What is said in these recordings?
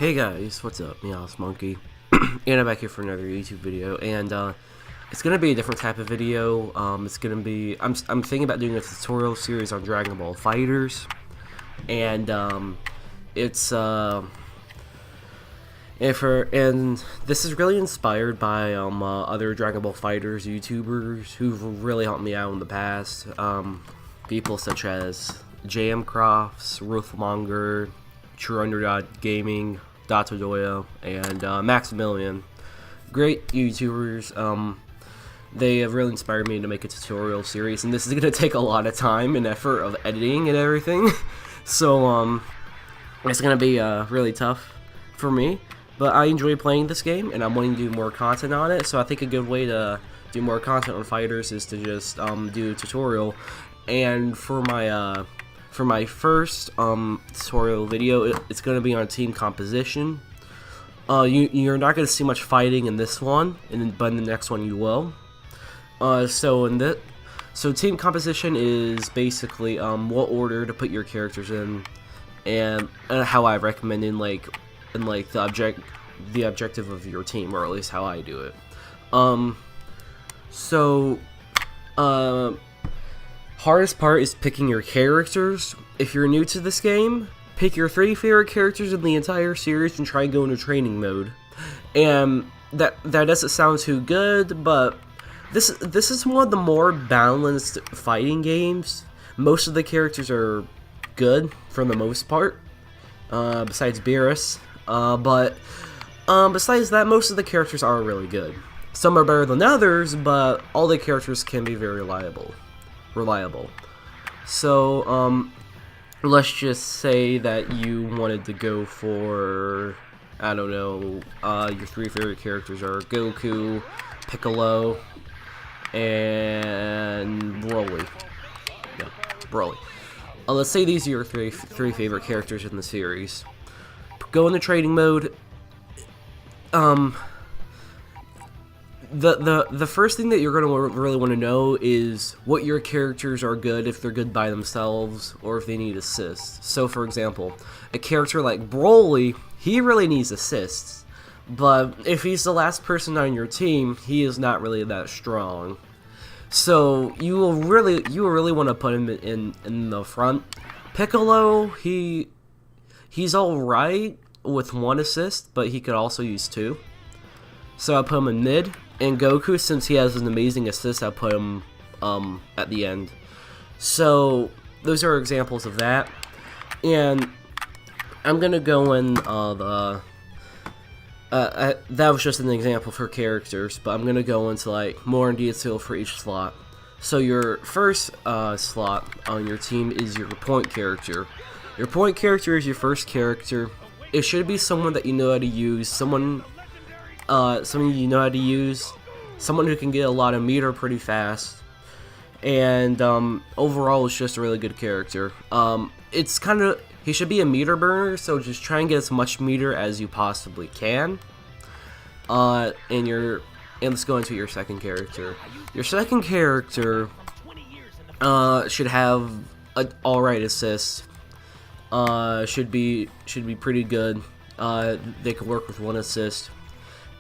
Hey guys, what's up? Meows Monkey, and I'm back here for another YouTube video, and it's gonna be a different type of video. It's gonna be I'm thinking about doing a tutorial series on Dragon Ball FighterZ, and it's and this is really inspired by other Dragon Ball FighterZ YouTubers who've really helped me out in the past. People such as Jamcrofts, Ruthmonger, True Underdog Gaming, Datodoya, and Maximilian. Great YouTubers. They have really inspired me to make a tutorial series, and this is going to take a lot of time and effort of editing and everything. So it's going to be really tough for me, but I enjoy playing this game, and I'm wanting to do more content on it. So I think a good way to do more content on FighterZ is to just do a tutorial. And for my first tutorial video, it's going to be on team composition. You're not going to see much fighting in this one, but in the next one you will. So team composition is basically what order to put your characters in, and how I recommend in the objective of your team, or at least how I do it. Hardest part is picking your characters. If you're new to this game, pick your 3 favorite characters in the entire series and try and go into training mode. And that doesn't sound too good, but this is one of the more balanced fighting games. Most of the characters are good for the most part, besides Beerus. But besides that, most of the characters are really good. Some are better than others, but all the characters can be very reliable. So let's just say that you wanted to go for, I don't know, your 3 favorite characters are Goku, Piccolo, and Broly. Yeah, Broly. Let's say these are your three favorite characters in the series. Go into training mode. The first thing that you're going to really want to know is what your characters are good, if they're good by themselves or if they need assists. So for example, a character like Broly, he really needs assists, but if he's the last person on your team, he is not really that strong. So you will really want to put him in the front. Piccolo, he's alright with 1 assist, but he could also use 2. So I'll put him in mid. And Goku, since he has an amazing assist, I'll put him at the end. So those are examples of that. And I'm gonna go in that was just an example for characters, but I'm gonna go into like more in detail for each slot. So your first slot on your team is your point character. Your point character is your first character. It should be someone that you know how to use, someone you know how to use, someone who can get a lot of meter pretty fast, and overall it's just a really good character. He should be a meter burner, so just try and get as much meter as you possibly can. And let's go into your second character. Your second character should have an alright assist. Should be pretty good. They can work with 1 assist.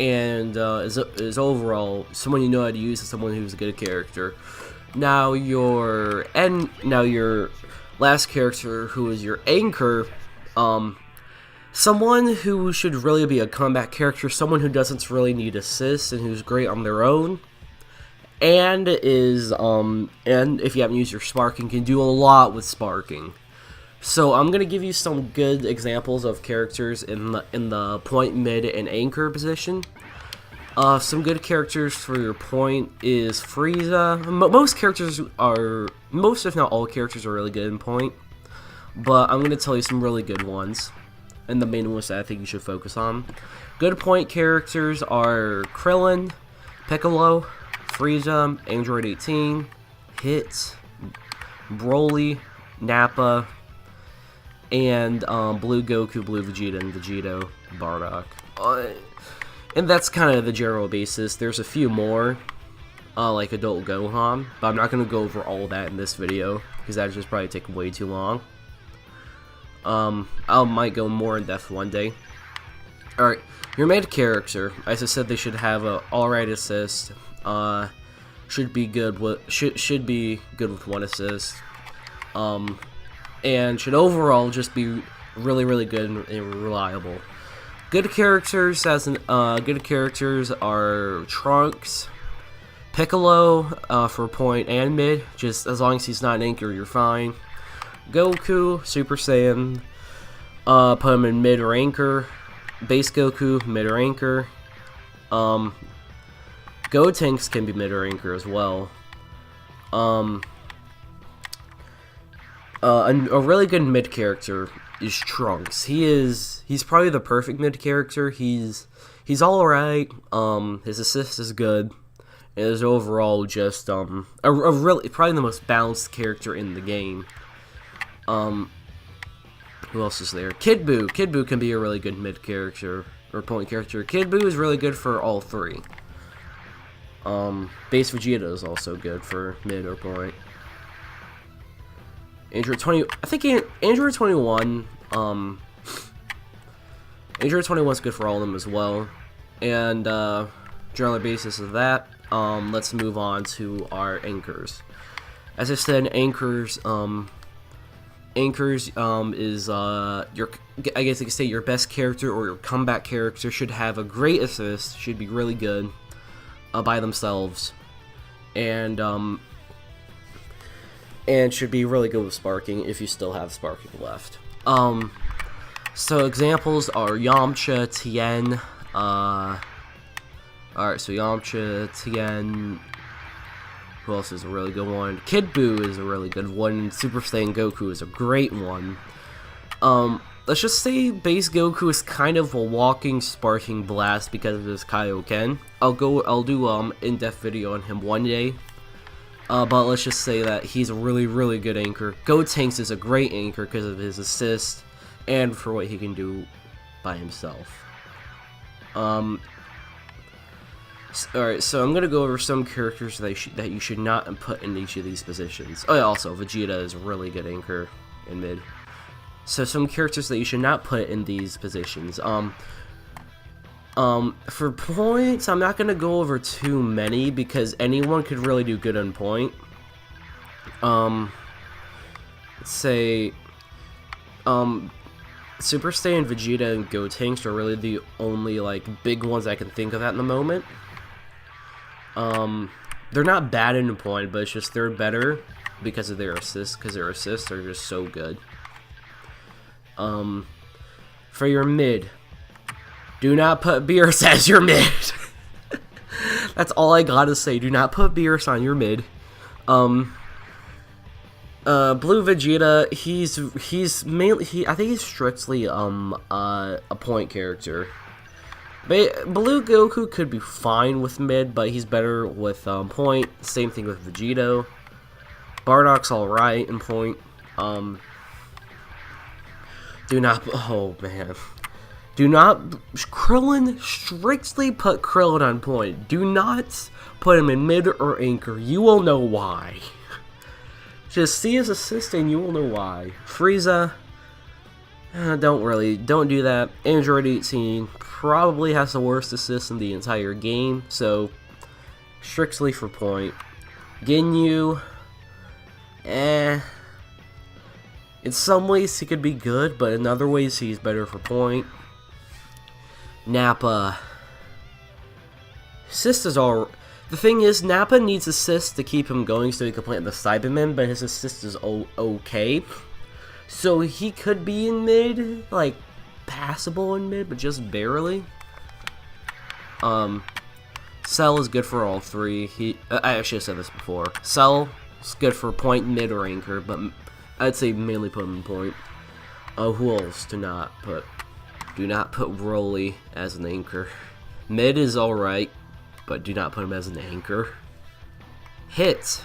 And is overall someone you know how to use and someone who's a good character. Now your last character, who is your anchor, someone who should really be a combat character, someone who doesn't really need assists and who's great on their own, and if you haven't used your sparking, can do a lot with sparking. So I'm gonna give you some good examples of characters in the point, mid, and anchor position. Some good characters for your point is Frieza. Most if not all characters are really good in point, but I'm gonna tell you some really good ones, and the main ones that I think you should focus on. Good point characters are Krillin, Piccolo, Frieza, Android 18, Hit, Broly, Nappa, and Blue Goku, Blue Vegeta, and Vegito, Bardock. And that's kind of the general basis. There's a few more, like Adult Gohan, but I'm not going to go over all that in this video, because that would just probably take way too long. I might go more in depth one day. Alright, your mid character, as I said, they should have a alright assist. Should be good with one assist. And should overall just be really good and reliable. Good characters are Trunks, Piccolo for point and mid. Just as long as he's not an anchor, you're fine. Goku, Super Saiyan, put him in mid or anchor. Base Goku, mid or anchor. Gotenks can be mid or anchor as well. A really good mid character is Trunks. He's probably the perfect mid character. He's alright. His assist is good. And is overall just a really probably the most balanced character in the game. Who else is there? Kid Buu. Kid Buu can be a really good mid character or point character. Kid Buu is really good for all three. Base Vegeta is also good for mid or point. Android 20. I think Android 21. Android 21 is good for all of them as well. And general basis of that. Let's move on to our anchors. As I said, anchors is your, I guess you could say, your best character or your comeback character should have a great assist, should be really good by themselves, and should be really good with sparking if you still have sparking left. So examples are Yamcha, Tien. Alright, so Yamcha, Tien. Who else is a really good one? Kid Buu is a really good one. Super Saiyan Goku is a great one. Let's just say base Goku is kind of a walking sparking blast because of his Kaioken. I'll do in-depth video on him one day. But let's just say that he's a really good anchor. Gotenks is a great anchor because of his assist and for what he can do by himself. Alright, so I'm gonna go over some characters that you should not put in each of these positions. Oh yeah, also Vegeta is a really good anchor in mid. So some characters that you should not put in these positions. For points, I'm not gonna go over too many because anyone could really do good on point. Let's say, Super Saiyan, Vegeta, and Gotenks are really the only like big ones I can think of at the moment. They're not bad in point, but it's just they're better because of their assists, because their assists are just so good. For your mid, do not put Beerus as your mid. That's all I gotta say. Do not put Beerus on your mid. Blue Vegeta, he's mainly I think he's strictly a point character. Blue Goku could be fine with mid, but he's better with point. Same thing with Vegito. Bardock's alright in point. Do not. Oh man. Do not. Krillin, strictly put Krillin on point. Do not put him in mid or anchor. You will know why. Just see his assist and you will know why. Frieza. Don't do that. Android 18 probably has the worst assist in the entire game, so strictly for point. Ginyu, in some ways he could be good, but in other ways he's better for point. Nappa, assist is all. The thing is, Nappa needs assist to keep him going so he can plant the Cyberman, but his assist is okay. So he could be in mid, like passable in mid, but just barely. Cell is good for all three. I actually said this before. Cell is good for point, mid, or anchor, but I'd say mainly put him in point. Who else do not put? Do not put Broly as an anchor. Mid is alright, but do not put him as an anchor. Hit.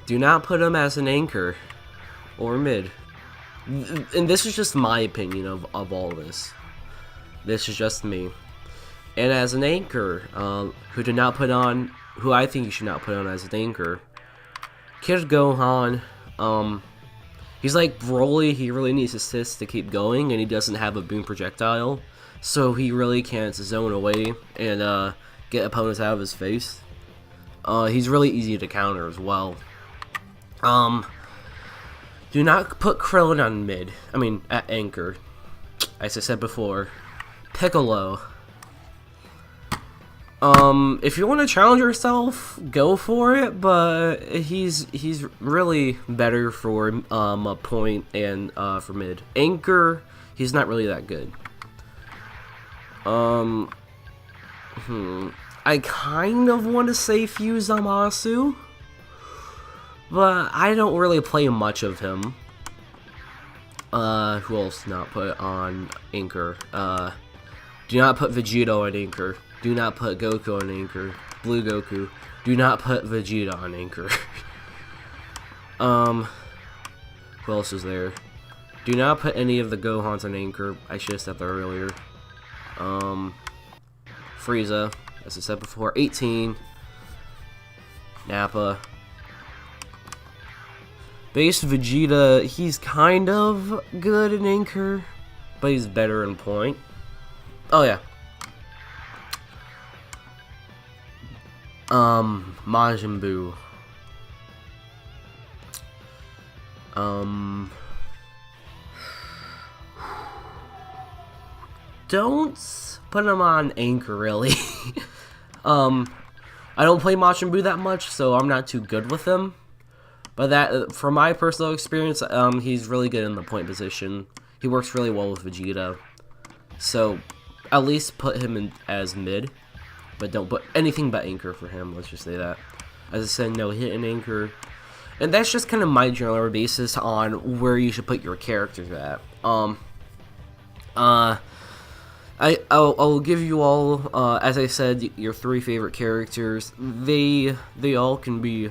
Do not put him as an anchor or mid. And this is just my opinion of all this. This is just me. And as an anchor, who I think you should not put on as an anchor, Kid Gohan, He's like Broly, he really needs assists to keep going, and he doesn't have a boom projectile, so he really can't zone away and get opponents out of his face. He's really easy to counter as well. Do not put Krillin on mid. I mean, at anchor. As I said before. Piccolo. If you want to challenge yourself, go for it, but he's really better for a point and for mid. Anchor, he's not really that good. I kind of want to say Fuse Zamasu, but I don't really play much of him. Who else not put on anchor? Do not put Vegeta on anchor. Do not put Goku on anchor. Blue Goku. Do not put Vegeta on anchor. Who else is there? Do not put any of the Gohans on anchor. I should have said that earlier. Frieza, as I said before. 18. Nappa. Base Vegeta, he's kind of good in anchor, but he's better in point. Oh yeah. Majin Buu. Don't put him on anchor, really. I don't play Majin Buu that much, so I'm not too good with him. But that, from my personal experience, he's really good in the point position. He works really well with Vegeta. So, at least put him in as mid. But don't put anything but anchor for him, let's just say that. As I said, no hit and anchor. And that's just kind of my general basis on where you should put your characters at. I'll give you all, as I said, your 3 favorite characters. They all can be...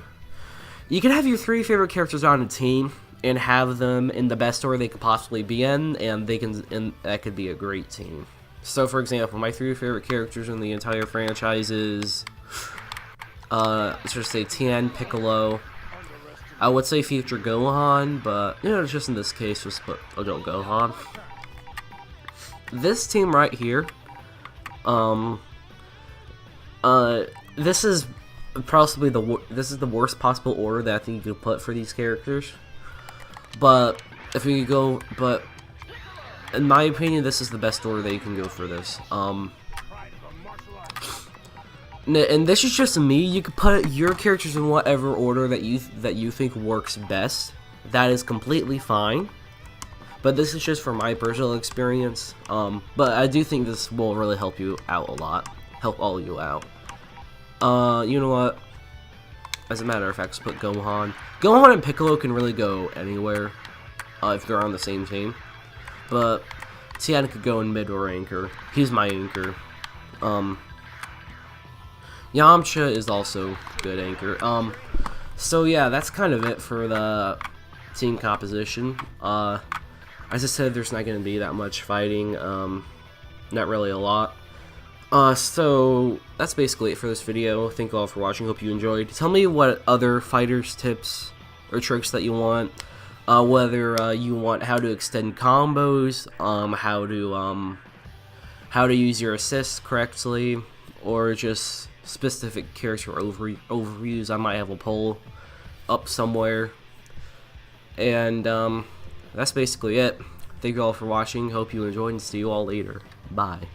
You can have your 3 favorite characters on a team and have them in the best order they could possibly be in, and that could be a great team. So, for example, my 3 favorite characters in the entire franchise is, let's just say Tien, Piccolo. I would say Future Gohan, but, you know, just in this case, just put Adult Gohan. This team right here, this is possibly this is the worst possible order that I think you could put for these characters. But, if we go, in my opinion, this is the best order that you can go for this. And this is just me. You could put your characters in whatever order that you think works best. That is completely fine. But this is just from my personal experience. But I do think this will really help you out a lot. Help all of you out. You know what? As a matter of fact, let's put Gohan. Gohan and Piccolo can really go anywhere if they're on the same team. But Tien could go in mid or anchor. He's my anchor. Yamcha is also good anchor. So yeah, that's kind of it for the team composition. As I said, there's not going to be that much fighting. Not really a lot. So that's basically it for this video. Thank you all for watching. Hope you enjoyed. Tell me what other fighters tips or tricks that you want. Whether you want how to extend combos, how to use your assists correctly, or just specific character overuse. I might have a poll up somewhere. And that's basically it. Thank you all for watching. Hope you enjoyed, and see you all later. Bye.